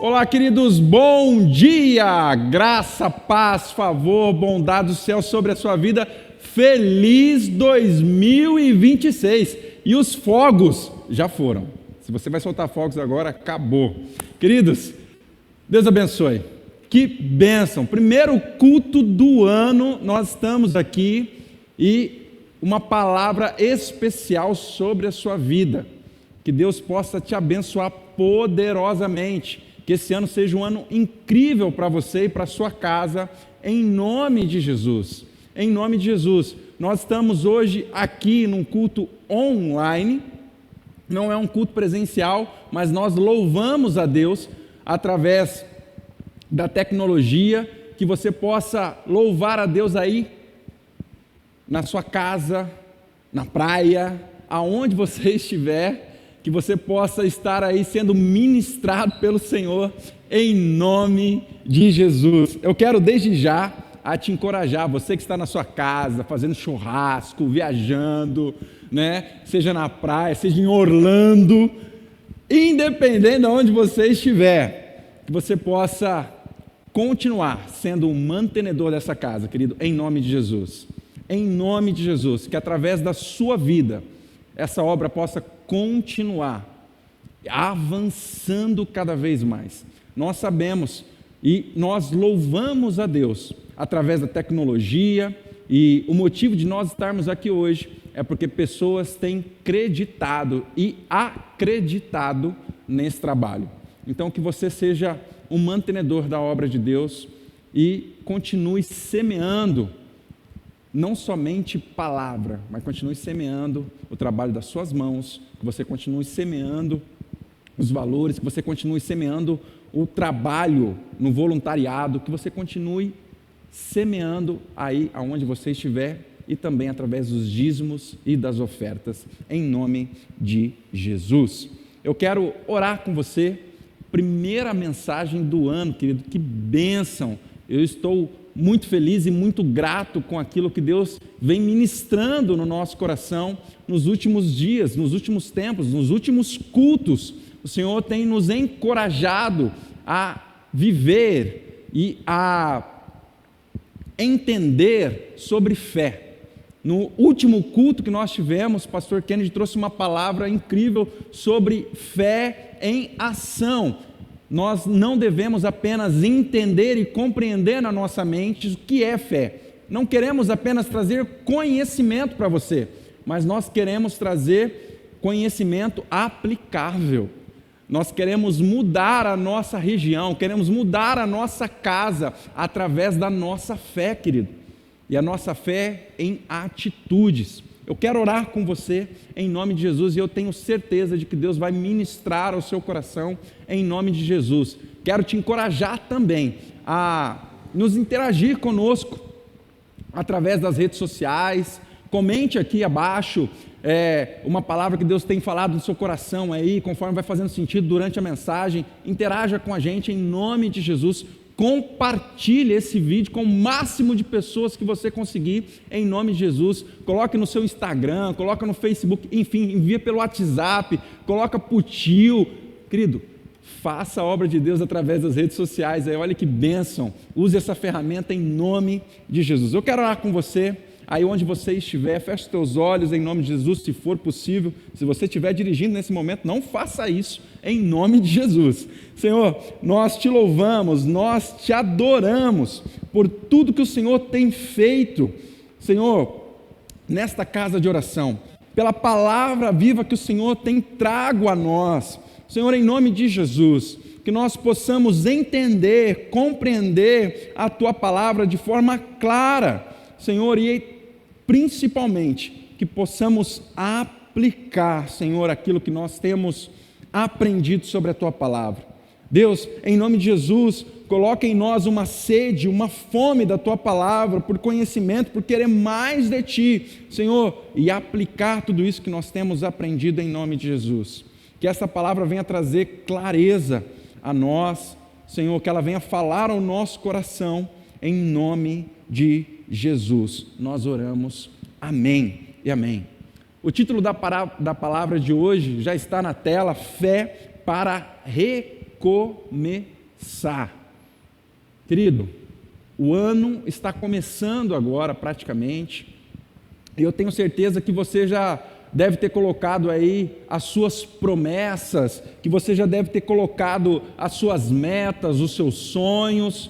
Olá, queridos, bom dia! Graça, paz, favor, bondade do céu sobre a sua vida. Feliz 2026! E os fogos já foram. Se você vai soltar fogos agora, acabou. Queridos, Deus abençoe. Que bênção! Primeiro culto do ano, nós estamos aqui e uma palavra especial sobre a sua vida. Que Deus possa te abençoar poderosamente. Que esse ano seja um ano incrível para você e para a sua casa, em nome de Jesus. Em nome de Jesus. Nós estamos hoje aqui num culto online, não é um culto presencial, mas nós louvamos a Deus através da tecnologia, que você possa louvar a Deus aí, na sua casa, na praia, aonde você estiver, que você possa estar aí sendo ministrado pelo Senhor, em nome de Jesus. Eu quero desde já te encorajar, você que está na sua casa, fazendo churrasco, viajando, né? Seja na praia, seja em Orlando, independente de onde você estiver, que você possa continuar sendo um mantenedor dessa casa, querido, em nome de Jesus. Em nome de Jesus, que através da sua vida, essa obra possa continuar avançando cada vez mais. Nós sabemos e nós louvamos a Deus através da tecnologia, e o motivo de nós estarmos aqui hoje é porque pessoas têm acreditado e acreditado nesse trabalho. Então, que você seja um mantenedor da obra de Deus e continue semeando não somente palavra, mas continue semeando o trabalho das suas mãos, que você continue semeando os valores, que você continue semeando o trabalho no voluntariado, que você continue semeando aí aonde você estiver e também através dos dízimos e das ofertas, em nome de Jesus. Eu quero orar com você, primeira mensagem do ano, querido, que bênção! Eu estou muito feliz e muito grato com aquilo que Deus vem ministrando no nosso coração nos últimos dias, nos últimos tempos, nos últimos cultos. O Senhor tem nos encorajado a viver e a entender sobre fé. No último culto que nós tivemos, o pastor Kennedy trouxe uma palavra incrível sobre fé em ação. Nós não devemos apenas entender e compreender na nossa mente o que é fé. Não queremos apenas trazer conhecimento para você, mas nós queremos trazer conhecimento aplicável. Nós queremos mudar a nossa região, queremos mudar a nossa casa através da nossa fé, querido. E a nossa fé em atitudes. Eu quero orar com você em nome de Jesus e eu tenho certeza de que Deus vai ministrar ao seu coração em nome de Jesus. Quero te encorajar também a nos interagir conosco através das redes sociais. Comente aqui abaixo uma palavra que Deus tem falado no seu coração aí, conforme vai fazendo sentido durante a mensagem. Interaja com a gente em nome de Jesus. Compartilhe esse vídeo com o máximo de pessoas que você conseguir, em nome de Jesus. Coloque no seu Instagram, coloca no Facebook, enfim, envia pelo WhatsApp, coloca para o tio. Querido, faça a obra de Deus através das redes sociais. Aí, olha que bênção. Use essa ferramenta em nome de Jesus. Eu quero orar com você. Aí onde você estiver, feche os teus olhos em nome de Jesus, se for possível. Se você estiver dirigindo nesse momento, não faça isso, em nome de Jesus. Senhor, nós te louvamos, nós te adoramos por tudo que o Senhor tem feito, Senhor, nesta casa de oração, pela palavra viva que o Senhor tem trago a nós. Senhor, em nome de Jesus, que nós possamos entender, compreender a Tua palavra de forma clara, Senhor, e principalmente que possamos aplicar, Senhor, aquilo que nós temos aprendido sobre a Tua palavra. Deus, em nome de Jesus, coloca em nós uma sede, uma fome da Tua palavra, por conhecimento, por querer mais de Ti, Senhor, e aplicar tudo isso que nós temos aprendido em nome de Jesus. Que essa palavra venha trazer clareza a nós, Senhor, que ela venha falar ao nosso coração, em nome de Jesus. Nós oramos, amém e amém. O título da palavra de hoje já está na tela: fé para recomeçar. recomeçar. Querido, o ano está começando agora praticamente, e eu tenho certeza que você já deve ter colocado aí as suas promessas, que você já deve ter colocado as suas metas, os seus sonhos.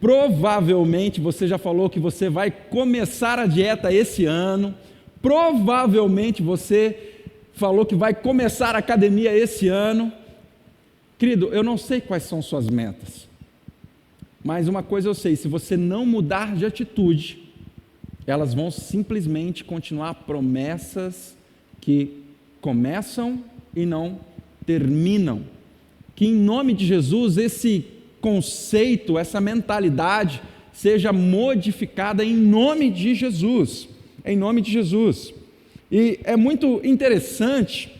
Provavelmente você já falou que você vai começar a dieta esse ano, provavelmente você falou que vai começar a academia esse ano. Querido, eu não sei quais são suas metas, mas uma coisa eu sei: se você não mudar de atitude, elas vão simplesmente continuar promessas que começam e não terminam. Que em nome de Jesus esse conceito, essa mentalidade seja modificada em nome de Jesus, em nome de Jesus. E é muito interessante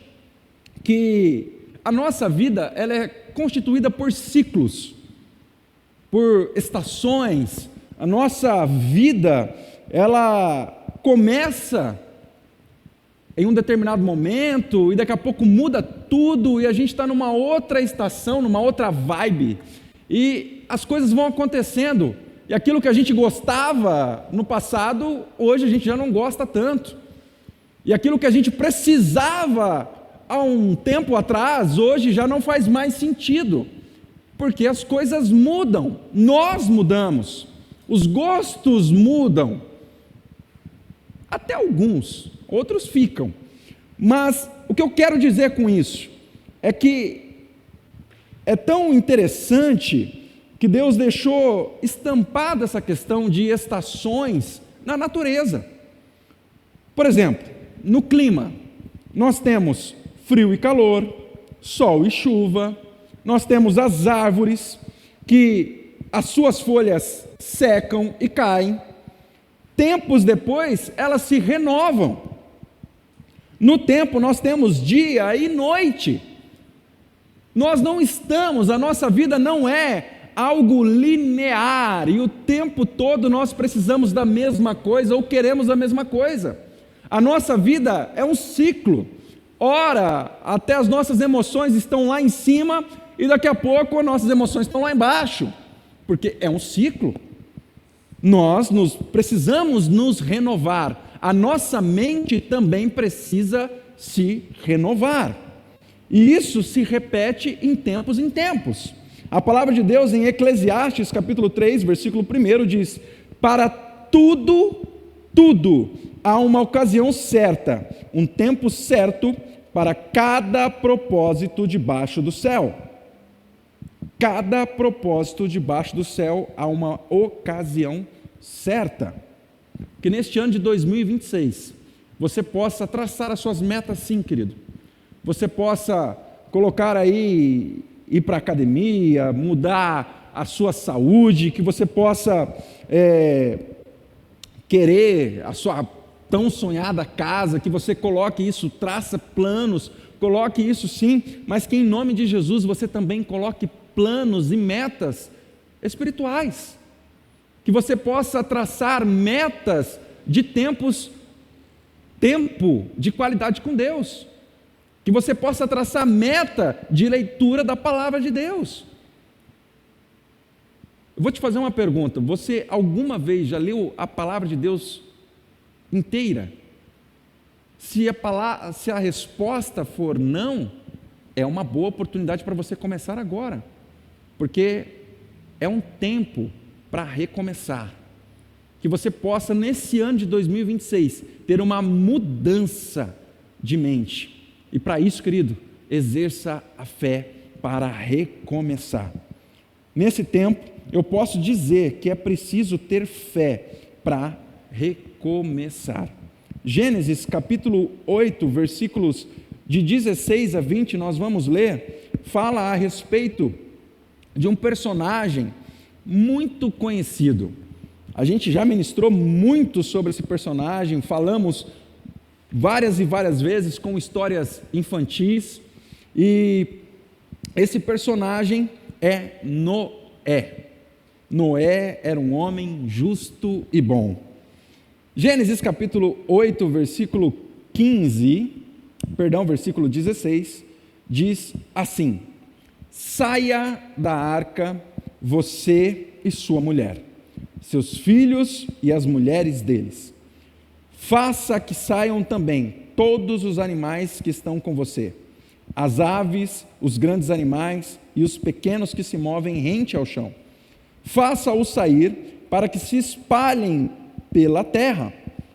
que a nossa vida ela é constituída por ciclos, por estações. A nossa vida ela começa em um determinado momento e daqui a pouco muda tudo e a gente está numa outra estação, numa outra vibe, e as coisas vão acontecendo, e aquilo que a gente gostava no passado, hoje a gente já não gosta tanto, e aquilo que a gente precisava há um tempo atrás, hoje já não faz mais sentido, porque as coisas mudam, nós mudamos, os gostos mudam, até alguns, outros ficam, mas o que eu quero dizer com isso é que é tão interessante que Deus deixou estampada essa questão de estações na natureza. Por exemplo, no clima, nós temos frio e calor, sol e chuva, nós temos as árvores que as suas folhas secam e caem, tempos depois elas se renovam. No tempo nós temos dia e noite. Nós não estamos, a nossa vida não é algo linear e o tempo todo nós precisamos da mesma coisa ou queremos a mesma coisa. A nossa vida é um ciclo. Ora, até as nossas emoções estão lá em cima e daqui a pouco as nossas emoções estão lá embaixo, porque é um ciclo. Nós precisamos nos renovar. A nossa mente também precisa se renovar. E isso se repete em tempos. A palavra de Deus em Eclesiastes capítulo 3, versículo 1 diz: para tudo há uma ocasião certa, um tempo certo para cada propósito debaixo do céu. Cada propósito debaixo do céu há uma ocasião certa. Que neste ano de 2026 você possa traçar as suas metas, sim, querido. Você possa colocar aí, ir para a academia, mudar a sua saúde, que você possa querer a sua tão sonhada casa, que você coloque isso, traça planos, coloque isso sim, mas que em nome de Jesus você também coloque planos e metas espirituais, que você possa traçar metas de tempo de qualidade com Deus, que você possa traçar meta de leitura da palavra de Deus. Eu vou te fazer uma pergunta: você alguma vez já leu a palavra de Deus inteira? Se a resposta for não, é uma boa oportunidade para você começar agora, porque é um tempo para recomeçar, que você possa nesse ano de 2026 ter uma mudança de mente. E para isso, querido, exerça a fé para recomeçar. Nesse tempo, eu posso dizer que é preciso ter fé para recomeçar. Gênesis capítulo 8, versículos de 16 a 20, nós vamos ler, fala a respeito de um personagem muito conhecido. A gente já ministrou muito sobre esse personagem, falamos várias e várias vezes com histórias infantis, e esse personagem é Noé. Noé era um homem justo e bom. Gênesis capítulo 8, versículo 16, diz assim: saia da arca, você e sua mulher, seus filhos e as mulheres deles. Faça que saiam também todos os animais que estão com você, as aves, os grandes animais e os pequenos que se movem rente ao chão. Faça-os sair para que se espalhem pela terra,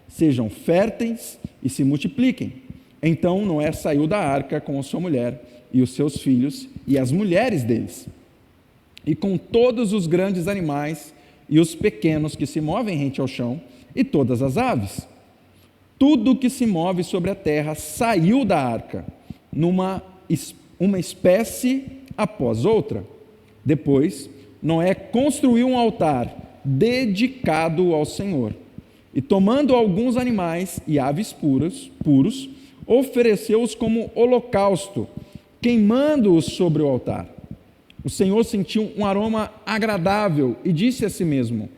sejam férteis e se multipliquem. Então Noé saiu da arca com a sua mulher e os seus filhos e as mulheres deles, e com todos os grandes animais e os pequenos que se movem rente ao chão, e todas as aves. Tudo que se move sobre a terra saiu da arca, uma espécie após outra. Depois, Noé construiu um altar dedicado ao Senhor, e tomando alguns animais e aves puros, ofereceu-os como holocausto, queimando-os sobre o altar. O Senhor sentiu um aroma agradável e disse a si mesmo: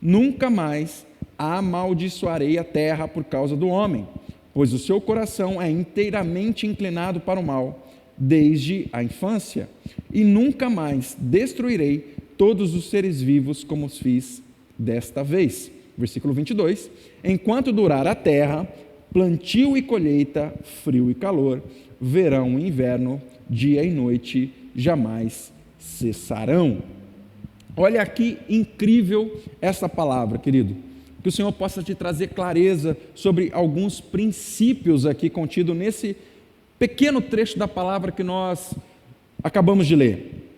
nunca mais amaldiçoarei a terra por causa do homem, pois o seu coração é inteiramente inclinado para o mal, desde a infância, e nunca mais destruirei todos os seres vivos como os fiz desta vez. Versículo 22, enquanto durar a terra, plantio e colheita, frio e calor, verão e inverno, dia e noite, jamais cessarão. Olha que incrível essa palavra, querido. Que o Senhor possa te trazer clareza sobre alguns princípios aqui contidos nesse pequeno trecho da palavra que nós acabamos de ler.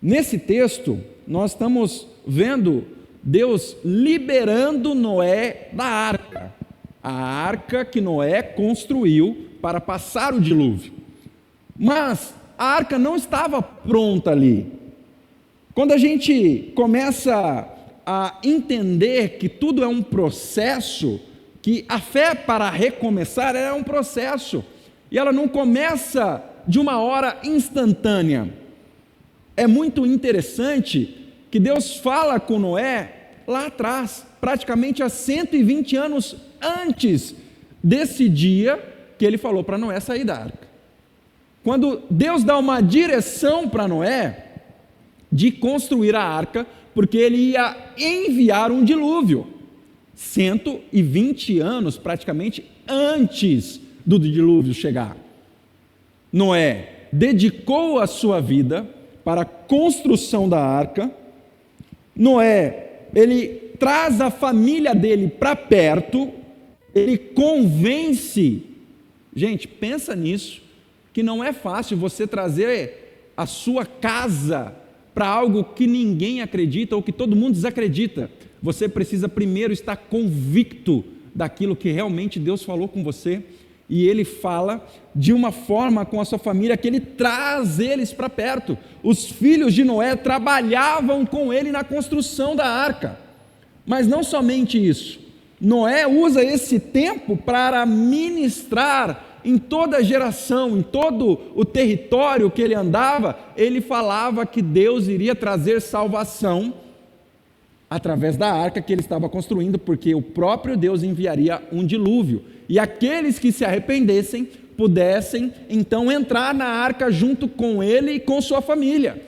Nesse texto, nós estamos vendo Deus liberando Noé da arca, a arca que Noé construiu para passar o dilúvio. Mas a arca não estava pronta ali. Quando a gente começa a entender que tudo é um processo, que a fé para recomeçar é um processo, e ela não começa de uma hora instantânea. É muito interessante que Deus fala com Noé lá atrás, praticamente há 120 anos antes desse dia que ele falou para Noé sair da arca. Quando Deus dá uma direção para Noé de construir a arca, porque ele ia enviar um dilúvio, 120 anos praticamente antes do dilúvio chegar. Noé dedicou a sua vida para a construção da arca. Noé, ele traz a família dele para perto, ele convence. Gente, pensa nisso, que não é fácil você trazer a sua casa para algo que ninguém acredita ou que todo mundo desacredita. Você precisa primeiro estar convicto daquilo que realmente Deus falou com você, e ele fala de uma forma com a sua família que ele traz eles para perto. Os filhos de Noé trabalhavam com ele na construção da arca. Mas não somente isso, Noé usa esse tempo para ministrar em toda a geração, em todo o território que ele andava. Ele falava que Deus iria trazer salvação através da arca que ele estava construindo, porque o próprio Deus enviaria um dilúvio, e aqueles que se arrependessem pudessem então entrar na arca junto com ele e com sua família.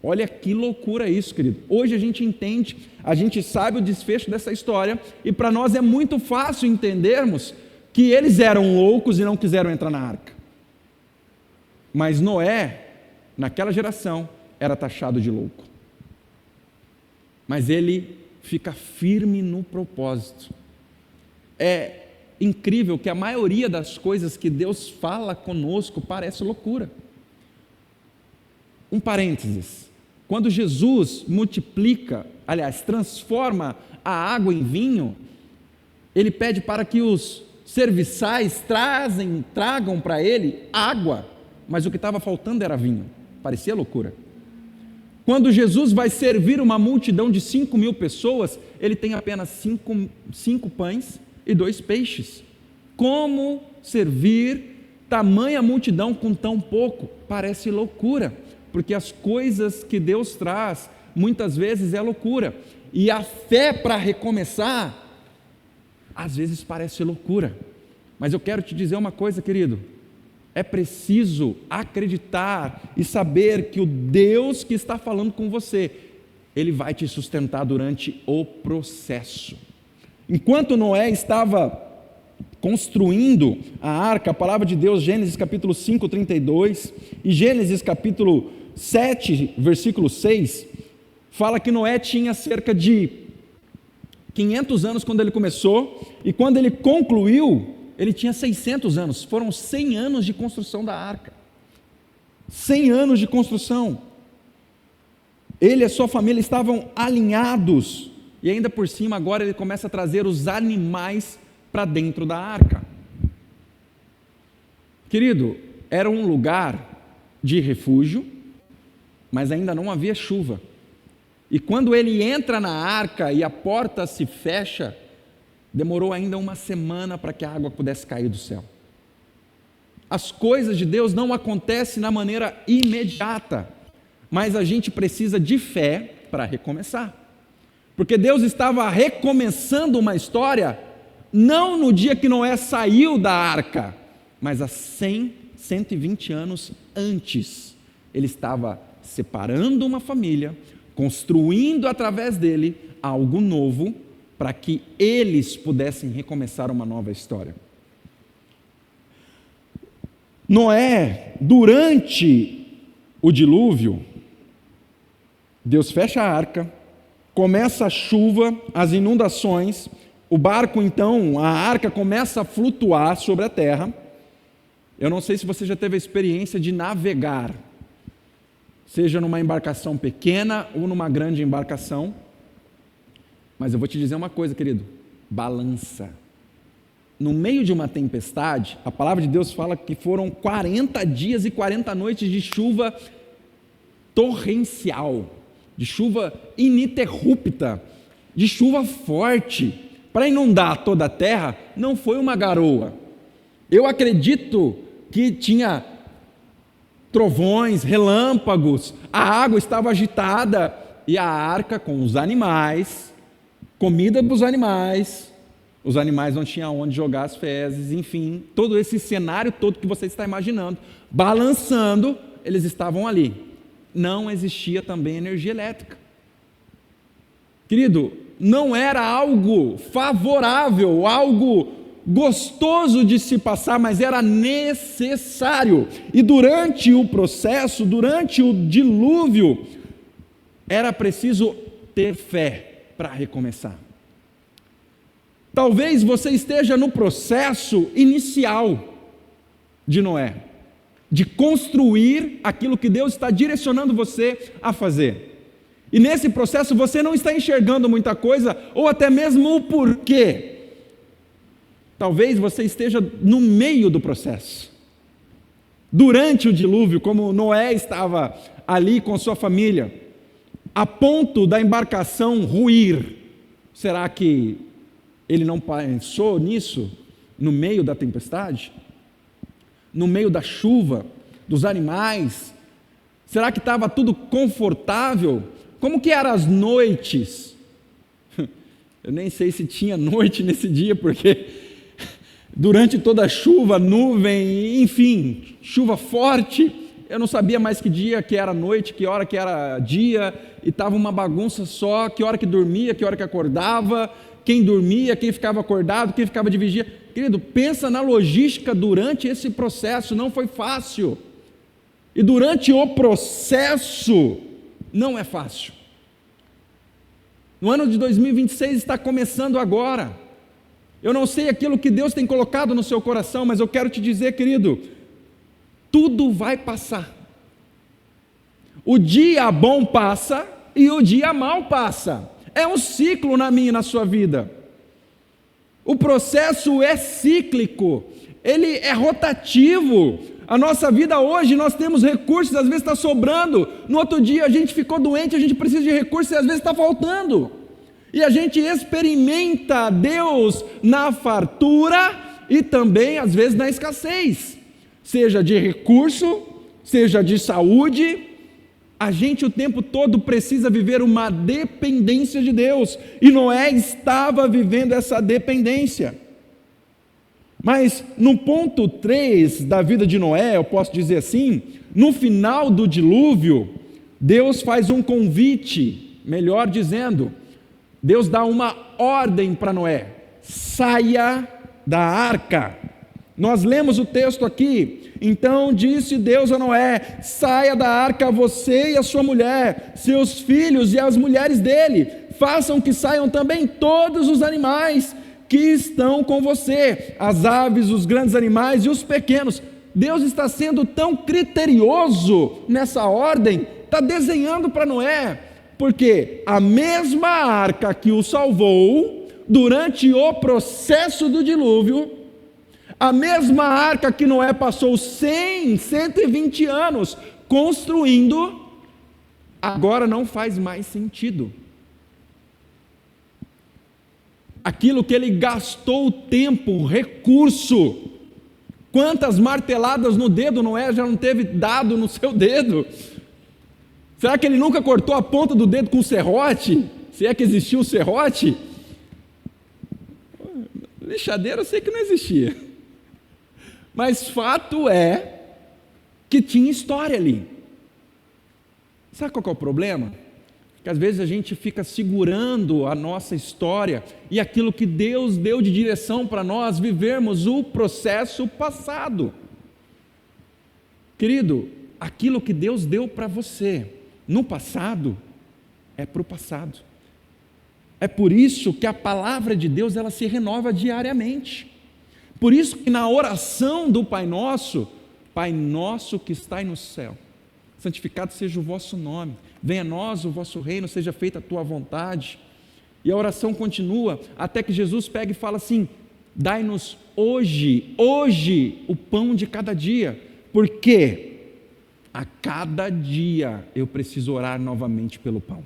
Olha que loucura isso, querido. Hoje a gente entende, a gente sabe o desfecho dessa história, e para nós é muito fácil entendermos que eles eram loucos e não quiseram entrar na arca. Mas Noé, naquela geração, era taxado de louco. Mas ele fica firme no propósito. É incrível que a maioria das coisas que Deus fala conosco parece loucura. Um parênteses. Quando Jesus multiplica, aliás, transforma a água em vinho, ele pede para que os serviçais tragam para ele água, mas o que estava faltando era vinho. Parecia loucura. Quando Jesus vai servir uma multidão de 5.000 pessoas, ele tem apenas 5 pães e 2 peixes. Como servir tamanha multidão com tão pouco? Parece loucura, porque as coisas que Deus traz, muitas vezes é loucura. E a fé para recomeçar, às vezes parece loucura. Mas eu quero te dizer uma coisa, querido. É preciso acreditar e saber que o Deus que está falando com você, Ele vai te sustentar durante o processo. Enquanto Noé estava construindo a arca, a palavra de Deus, Gênesis capítulo 5, 32 e Gênesis capítulo 7, versículo 6, fala que Noé tinha cerca de 500 anos quando ele começou, e quando ele concluiu, ele tinha 600 anos. Foram 100 anos de construção da arca. 100 anos de construção. Ele e a sua família estavam alinhados, e ainda por cima agora ele começa a trazer os animais para dentro da arca. Querido, era um lugar de refúgio, mas ainda não havia chuva. E quando ele entra na arca e a porta se fecha, demorou ainda uma semana para que a água pudesse cair do céu. As coisas de Deus não acontecem na maneira imediata, mas a gente precisa de fé para recomeçar. Porque Deus estava recomeçando uma história, não no dia que Noé saiu da arca, mas há 120 anos antes. Ele estava separando uma família, construindo através dele algo novo, para que eles pudessem recomeçar uma nova história. Noé, durante o dilúvio, Deus fecha a arca, começa a chuva, as inundações, o barco então, a arca começa a flutuar sobre a terra. Eu não sei se você já teve a experiência de navegar, seja numa embarcação pequena ou numa grande embarcação, mas eu vou te dizer uma coisa, querido, balança. No meio de uma tempestade, a palavra de Deus fala que foram 40 dias e 40 noites de chuva torrencial, de chuva ininterrupta, de chuva forte, para inundar toda a terra. Não foi uma garoa. Eu acredito que tinha trovões, relâmpagos, a água estava agitada, e a arca com os animais, comida para os animais não tinham onde jogar as fezes, enfim, todo esse cenário todo que você está imaginando, balançando, eles estavam ali. Não existia também energia elétrica. Querido, não era algo favorável, algo gostoso de se passar, mas era necessário. E durante o processo, durante o dilúvio, era preciso ter fé para recomeçar. Talvez você esteja no processo inicial de Noé, de construir aquilo que Deus está direcionando você a fazer. E nesse processo você não está enxergando muita coisa, ou até mesmo o porquê. Talvez você esteja no meio do processo. Durante o dilúvio, como Noé estava ali com sua família, a ponto da embarcação ruir, será que ele não pensou nisso no meio da tempestade? No meio da chuva, dos animais? Será que estava tudo confortável? Como que eram as noites? Eu nem sei se tinha noite nesse dia, porque durante toda a chuva, nuvem, enfim, chuva forte, eu não sabia mais que dia que era noite, que hora que era dia, e estava uma bagunça só, que hora que dormia, que hora que acordava, quem dormia, quem ficava acordado, quem ficava de vigia. Querido, pensa na logística durante esse processo, não foi fácil. E durante o processo, não é fácil. No ano de 2026 está começando agora. Eu não sei aquilo que Deus tem colocado no seu coração, mas eu quero te dizer, querido, tudo vai passar. O dia bom passa e o dia mal passa. É um ciclo na minha e na sua vida. O processo é cíclico, ele é rotativo. A nossa vida hoje, nós temos recursos, às vezes está sobrando. No outro dia a gente ficou doente, a gente precisa de recursos e às vezes está faltando. E a gente experimenta Deus na fartura e também às vezes na escassez. Seja de recurso, seja de saúde, a gente o tempo todo precisa viver uma dependência de Deus, e Noé estava vivendo essa dependência. Mas no ponto 3 da vida de Noé, eu posso dizer assim, no final do dilúvio, Deus faz um convite, melhor dizendo, Deus dá uma ordem para Noé: saia da arca. Nós lemos o texto aqui. Então disse Deus a Noé: saia da arca você e a sua mulher, seus filhos e as mulheres dele, façam que saiam também todos os animais que estão com você, as aves, os grandes animais e os pequenos. Deus está sendo tão criterioso nessa ordem, está desenhando para Noé, porque a mesma arca que o salvou durante o processo do dilúvio, a mesma arca que Noé passou 120 anos construindo, agora não faz mais sentido. Aquilo que ele gastou tempo, recurso, quantas marteladas no dedo Noé já não teve dado no seu dedo? Será que ele nunca cortou a ponta do dedo com serrote? Se é que existia um serrote? Lixadeira eu sei que não existia. Mas fato é que tinha história ali. Sabe qual que é o problema? Que às vezes a gente fica segurando a nossa história e aquilo que Deus deu de direção para nós vivermos o processo passado. Querido, aquilo que Deus deu para você no passado é para o passado. É por isso que a palavra de Deus ela se renova diariamente. Por isso que na oração do Pai Nosso que está no céu, santificado seja o vosso nome, venha a nós o vosso reino, seja feita a tua vontade. E a oração continua até que Jesus pega e fala assim: dai-nos hoje o pão de cada dia, porque a cada dia eu preciso orar novamente pelo pão.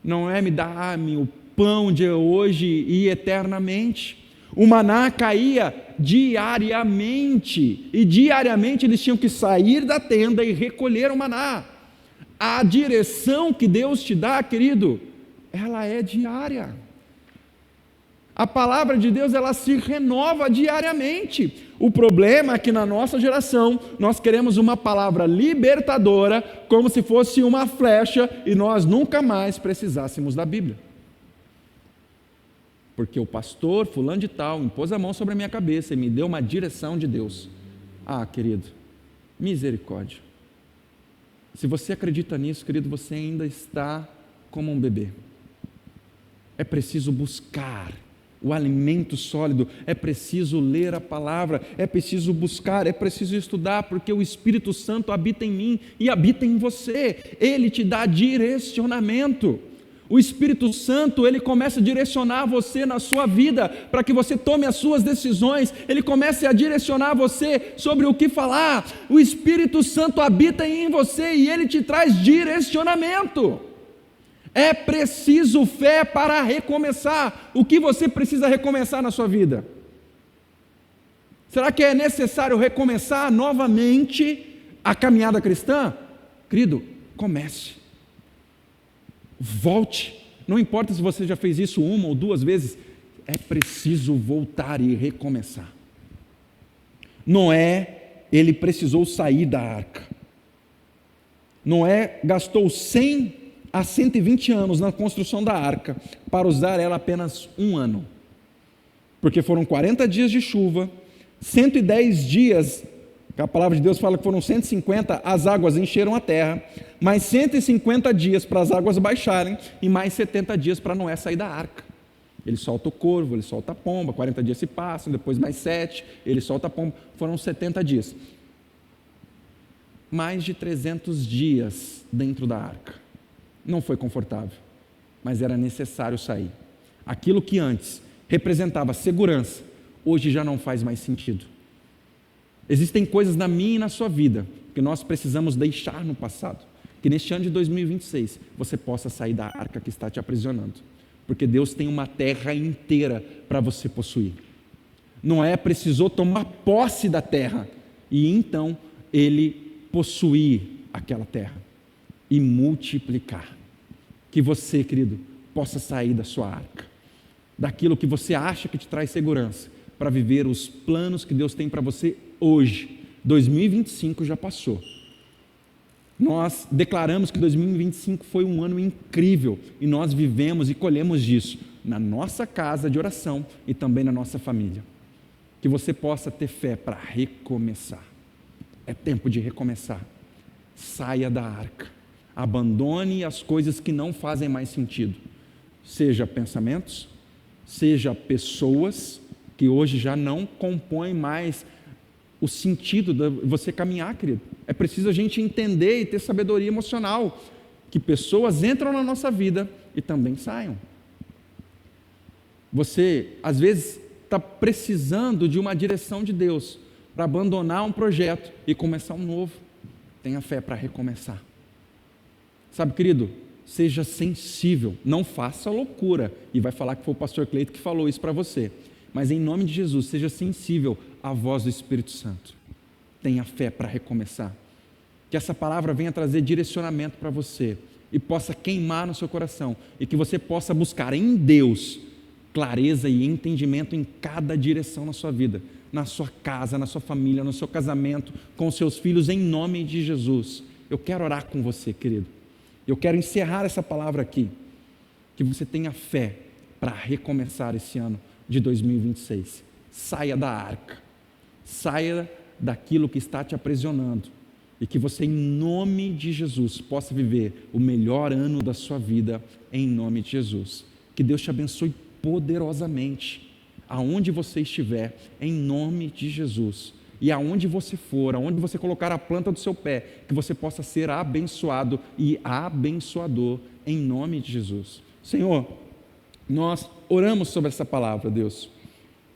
Não é me dar-me o pão de hoje e eternamente. O maná caía diariamente, e diariamente eles tinham que sair da tenda e recolher o maná. A direção que Deus te dá, querido, ela é diária. A palavra de Deus, ela se renova diariamente. O problema é que na nossa geração, nós queremos uma palavra libertadora, como se fosse uma flecha, e nós nunca mais precisássemos da Bíblia. Porque o pastor fulano de tal impôs a mão sobre a minha cabeça e me deu uma direção de Deus. Ah, querido, misericórdia. Se você acredita nisso, querido, você ainda está como um bebê. É preciso buscar o alimento sólido, é preciso ler a palavra, é preciso buscar, é preciso estudar, porque o Espírito Santo habita em mim e habita em você. Ele te dá direcionamento. O Espírito Santo, ele começa a direcionar você na sua vida, para que você tome as suas decisões, ele começa a direcionar você sobre o que falar. O Espírito Santo habita em você e ele te traz direcionamento. É preciso fé para recomeçar. O que você precisa recomeçar na sua vida? Será que é necessário recomeçar novamente a caminhada cristã? Querido, comece. Volte, não importa se você já fez isso uma ou duas vezes, é preciso voltar e recomeçar. Noé, ele precisou sair da arca. Noé gastou 100 a 120 anos na construção da arca, para usar ela apenas um ano, porque foram 40 dias de chuva, 110 dias, a palavra de Deus fala que foram 150, as águas encheram a terra, mais 150 dias para as águas baixarem, e mais 70 dias para Noé sair da arca. Ele solta o corvo, ele solta a pomba, 40 dias se passam, depois mais 7, ele solta a pomba, foram 70 dias. Mais de 300 dias dentro da arca. Não foi confortável, mas era necessário sair. Aquilo que antes representava segurança, hoje já não faz mais sentido. Existem coisas na minha e na sua vida que nós precisamos deixar no passado. Que neste ano de 2026 você possa sair da arca que está te aprisionando. Porque Deus tem uma terra inteira para você possuir. Noé precisou tomar posse da terra e então ele possuir aquela terra e multiplicar. Que você, querido, possa sair da sua arca, daquilo que você acha que te traz segurança, para viver os planos que Deus tem para você hoje. 2025 já passou. Nós declaramos que 2025 foi um ano incrível e nós vivemos e colhemos disso na nossa casa de oração e também na nossa família. Que você possa ter fé para recomeçar. É tempo de recomeçar. Saia da arca. Abandone as coisas que não fazem mais sentido. Seja pensamentos, seja pessoas que hoje já não compõem mais o sentido de você caminhar, querido. É preciso a gente entender e ter sabedoria emocional, que pessoas entram na nossa vida e também saiam. Você, às vezes, está precisando de uma direção de Deus para abandonar um projeto e começar um novo. Tenha fé para recomeçar. Sabe, querido, seja sensível, não faça loucura. E vai falar que foi o pastor Cleito que falou isso para você. Mas em nome de Jesus, seja sensível à voz do Espírito Santo. Tenha fé para recomeçar. Que essa palavra venha trazer direcionamento para você e possa queimar no seu coração e que você possa buscar em Deus clareza e entendimento em cada direção na sua vida, na sua casa, na sua família, no seu casamento, com os seus filhos, em nome de Jesus. Eu quero orar com você, querido. Eu quero encerrar essa palavra aqui. Que você tenha fé para recomeçar esse ano de 2026. Saia da arca. Saia daquilo que está te aprisionando. E que você, em nome de Jesus, possa viver o melhor ano da sua vida, em nome de Jesus. Que Deus te abençoe poderosamente, aonde você estiver, em nome de Jesus. E aonde você for, aonde você colocar a planta do seu pé, que você possa ser abençoado e abençoador, em nome de Jesus. Senhor, nós oramos sobre essa palavra, Deus.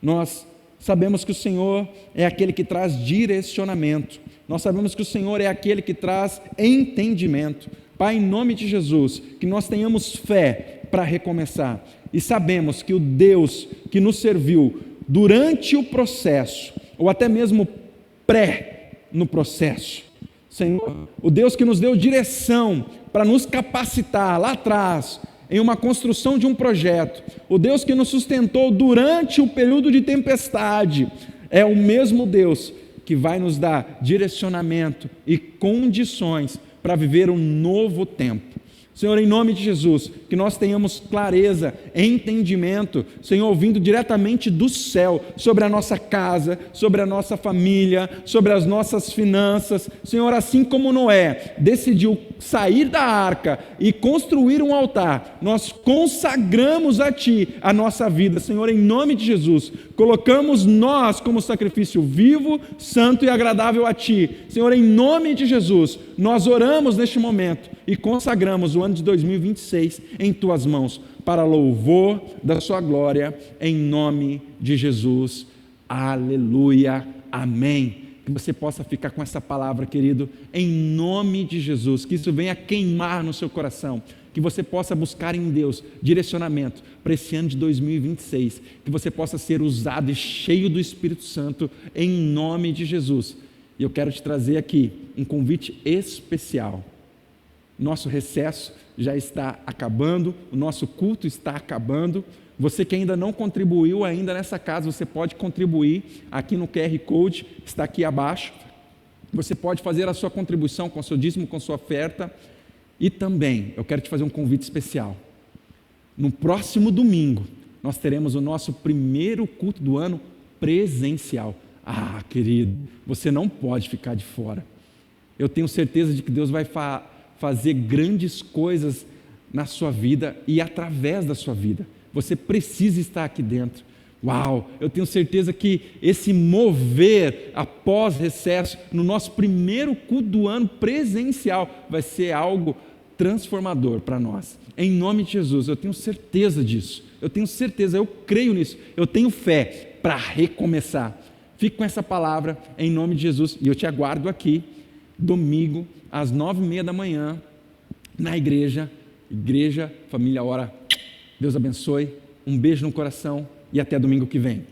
Nós sabemos que o Senhor é aquele que traz direcionamento. Nós sabemos que o Senhor é aquele que traz entendimento. Pai, em nome de Jesus, que nós tenhamos fé para recomeçar. E sabemos que o Deus que nos serviu durante o processo, ou até mesmo no processo, Senhor, o Deus que nos deu direção para nos capacitar lá atrás, em uma construção de um projeto, o Deus que nos sustentou durante o período de tempestade, é o mesmo Deus que vai nos dar direcionamento e condições para viver um novo tempo. Senhor, em nome de Jesus, que nós tenhamos clareza, entendimento, Senhor, ouvindo diretamente do céu, sobre a nossa casa, sobre a nossa família, sobre as nossas finanças. Senhor, assim como Noé decidiu sair da arca e construir um altar, nós consagramos a Ti a nossa vida. Senhor, em nome de Jesus, colocamos nós como sacrifício vivo, santo e agradável a Ti. Senhor, em nome de Jesus, nós oramos neste momento e consagramos o ano de 2026 em Tuas mãos, para louvor da Sua glória, em nome de Jesus. Aleluia, amém. Que você possa ficar com essa palavra, querido, em nome de Jesus, que isso venha queimar no seu coração, que você possa buscar em Deus direcionamento para esse ano de 2026, que você possa ser usado e cheio do Espírito Santo, em nome de Jesus. E eu quero te trazer aqui um convite especial. Nosso recesso já está acabando, o nosso culto está acabando. Você que ainda não contribuiu ainda nessa casa, você pode contribuir aqui no QR Code, está aqui abaixo. Você pode fazer a sua contribuição com o seu dízimo, com a sua oferta. E também, eu quero te fazer um convite especial. No próximo domingo, nós teremos o nosso primeiro culto do ano presencial. Ah, querido, você não pode ficar de fora. Eu tenho certeza de que Deus vai fazer grandes coisas na sua vida e através da sua vida. Você precisa estar aqui dentro. Uau, eu tenho certeza que esse mover após recesso, no nosso primeiro culto do ano presencial, vai ser algo transformador para nós. Em nome de Jesus, eu tenho certeza disso. Eu tenho certeza, eu creio nisso. Eu tenho fé para recomeçar. Fique com essa palavra em nome de Jesus e eu te aguardo aqui domingo às 9h30 da manhã na igreja Família Ora. Deus abençoe, um beijo no coração e até domingo que vem.